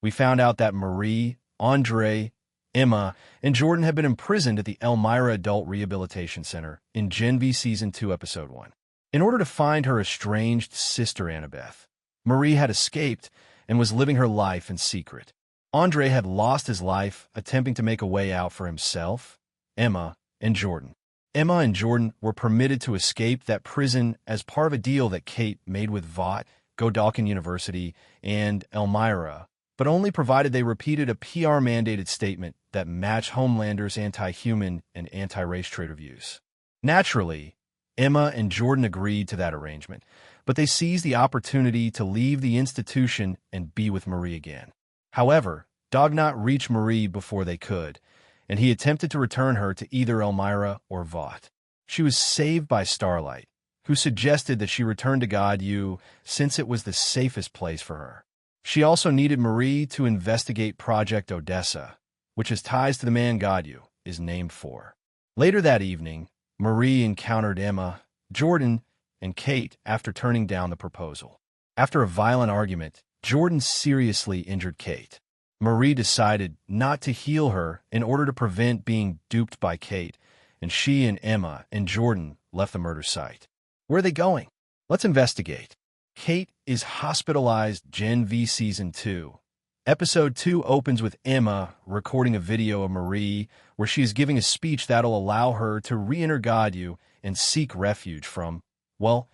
We found out that Marie, Andre, Emma, and Jordan had been imprisoned at the Elmira Adult Rehabilitation Center in Gen V Season 2, Episode 1. In order to find her estranged sister Annabeth, Marie had escaped and was living her life in secret. Andre had lost his life attempting to make a way out for himself, Emma, and Jordan. Emma and Jordan were permitted to escape that prison as part of a deal that Kate made with Vought, Godalkin University, and Elmira, but only provided they repeated a PR-mandated statement that matched Homelander's anti-human and anti-race traitor views. Naturally, Emma and Jordan agreed to that arrangement, but they seized the opportunity to leave the institution and be with Marie again. However, Dognot reached Marie before they could, and he attempted to return her to either Elmira or Vought. She was saved by Starlight, who suggested that she return to God U since it was the safest place for her. She also needed Marie to investigate Project Odessa, which has ties to the man God U is named for. Later that evening, Marie encountered Emma, Jordan, and Kate after turning down the proposal. After a violent argument, Jordan seriously injured Kate. Marie decided not to heal her in order to prevent being duped by Kate, and she and Emma and Jordan left the murder site. Where are they going? Let's investigate. Kate is hospitalized Gen V Season 2. Episode 2 opens with Emma recording a video of Marie where she is giving a speech that'll allow her to re-enter God U and seek refuge from, well,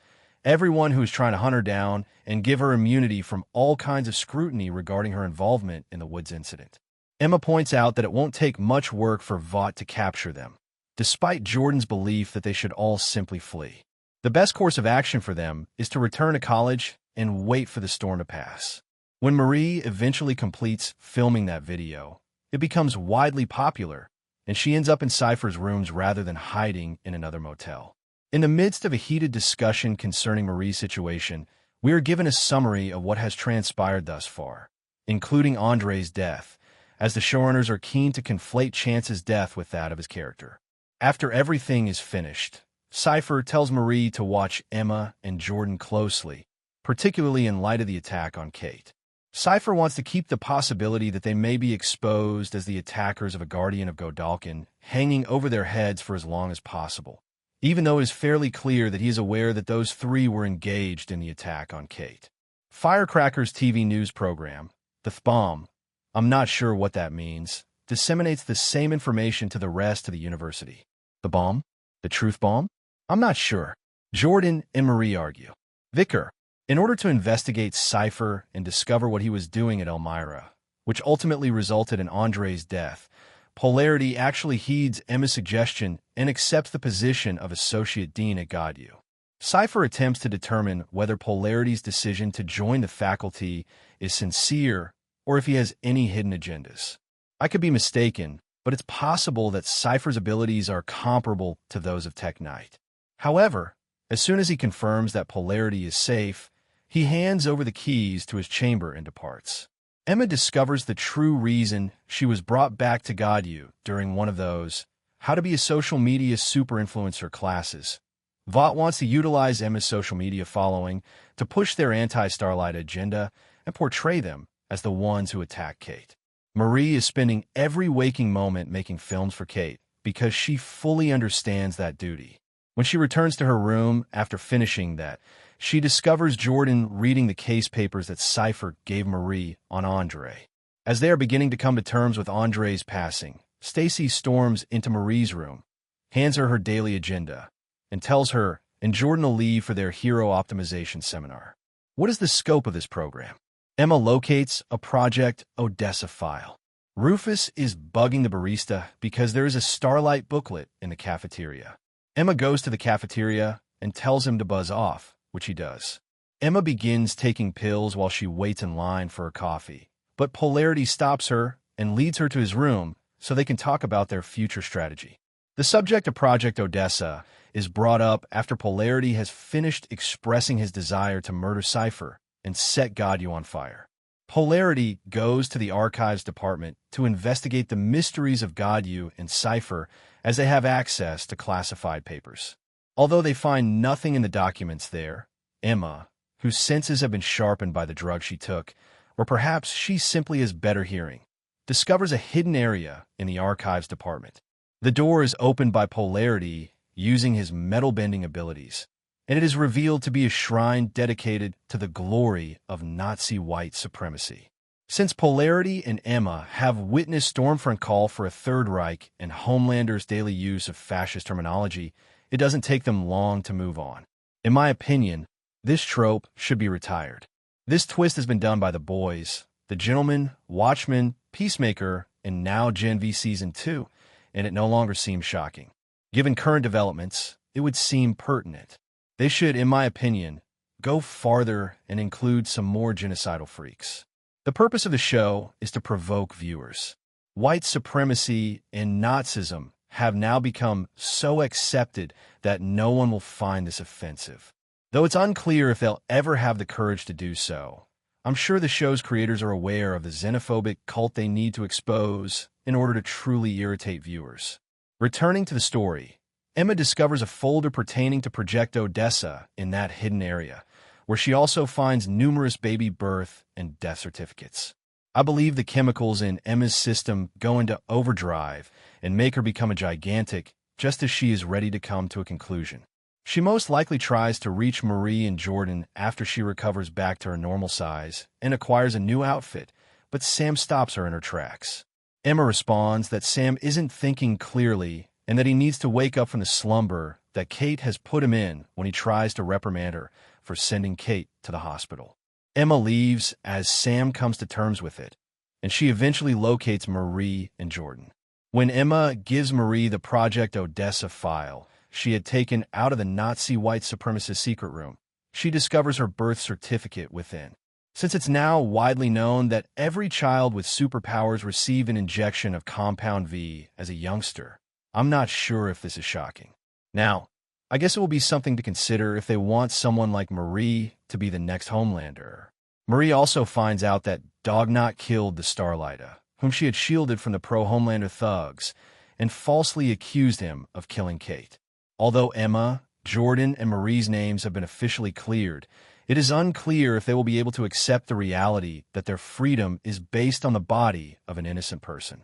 everyone who is trying to hunt her down and give her immunity from all kinds of scrutiny regarding her involvement in the Woods incident. Emma points out that it won't take much work for Vought to capture them, despite Jordan's belief that they should all simply flee. The best course of action for them is to return to college and wait for the storm to pass. When Marie eventually completes filming that video, it becomes widely popular, and she ends up in Cipher's rooms rather than hiding in another motel. In the midst of a heated discussion concerning Marie's situation, we are given a summary of what has transpired thus far, including Andre's death, as the showrunners are keen to conflate Chance's death with that of his character. After everything is finished, Cipher tells Marie to watch Emma and Jordan closely, particularly in light of the attack on Kate. Cipher wants to keep the possibility that they may be exposed as the attackers of a guardian of Godalkin hanging over their heads for as long as possible, even though it is fairly clear that he is aware that those three were engaged in the attack on Kate. Firecracker's TV news program, The Bomb, I'm not sure what that means, disseminates the same information to the rest of the university. The bomb? The truth bomb? I'm not sure. Jordan and Marie argue. Vicar, in order to investigate Cipher and discover what he was doing at Elmira, which ultimately resulted in Andre's death, Polarity actually heeds Emma's suggestion and accepts the position of Associate Dean at God U. Cipher attempts to determine whether Polarity's decision to join the faculty is sincere or if he has any hidden agendas. I could be mistaken, but it's possible that Cipher's abilities are comparable to those of Tech Knight. However, as soon as he confirms that Polarity is safe, he hands over the keys to his chamber and departs. Emma discovers the true reason she was brought back to God U during one of those How to Be a Social Media Super Influencer classes. Vought wants to utilize Emma's social media following to push their anti-Starlight agenda and portray them as the ones who attacked Kate. Marie is spending every waking moment making films for Kate because she fully understands that duty. When she returns to her room after finishing that, she discovers Jordan reading the case papers that Cipher gave Marie on Andre. As they are beginning to come to terms with Andre's passing, Stacy storms into Marie's room, hands her her daily agenda, and tells her and Jordan to leave for their hero optimization seminar. What is the scope of this program? Emma locates a Project Odessa file. Rufus is bugging the barista because there is a Starlight booklet in the cafeteria. Emma goes to the cafeteria and tells him to buzz off, which he does. Emma begins taking pills while she waits in line for her coffee, but Polarity stops her and leads her to his room so they can talk about their future strategy. The subject of Project Odessa is brought up after Polarity has finished expressing his desire to murder Cipher and set God U on fire. Polarity goes to the archives department to investigate the mysteries of God U and Cipher as they have access to classified papers. Although they find nothing in the documents there, Emma, whose senses have been sharpened by the drug she took, or perhaps she simply has better hearing, discovers a hidden area in the archives department. The door is opened by Polarity using his metal-bending abilities, and it is revealed to be a shrine dedicated to the glory of Nazi white supremacy. Since Polarity and Emma have witnessed Stormfront call for a Third Reich and Homelander's daily use of fascist terminology, it doesn't take them long to move on. In my opinion, this trope should be retired. This twist has been done by The Boys, The Gentleman, Watchmen, Peacemaker, and now Gen V Season 2, and it no longer seems shocking. Given current developments, it would seem pertinent. They should, in my opinion, go farther and include some more genocidal freaks. The purpose of the show is to provoke viewers. White supremacy and Nazism have now become so accepted that no one will find this offensive. Though it's unclear if they'll ever have the courage to do so, I'm sure the show's creators are aware of the xenophobic cult they need to expose in order to truly irritate viewers. Returning to the story, Emma discovers a folder pertaining to Project Odessa in that hidden area, where she also finds numerous baby birth and death certificates. I believe the chemicals in Emma's system go into overdrive and make her become a gigantic, just as she is ready to come to a conclusion. She most likely tries to reach Marie and Jordan after she recovers back to her normal size and acquires a new outfit, but Sam stops her in her tracks. Emma responds that Sam isn't thinking clearly and that he needs to wake up from the slumber that Kate has put him in when he tries to reprimand her for sending Kate to the hospital. Emma leaves as Sam comes to terms with it, and she eventually locates Marie and Jordan. When Emma gives Marie the Project Odessa file she had taken out of the Nazi white supremacist secret room, she discovers her birth certificate within. Since it's now widely known that every child with superpowers received an injection of Compound V as a youngster, I'm not sure if this is shocking. Now, I guess it will be something to consider if they want someone like Marie to be the next Homelander. Marie also finds out that Dognot killed the Starlight, whom she had shielded from the pro-Homelander thugs, and falsely accused him of killing Kate. Although Emma, Jordan, and Marie's names have been officially cleared, it is unclear if they will be able to accept the reality that their freedom is based on the body of an innocent person.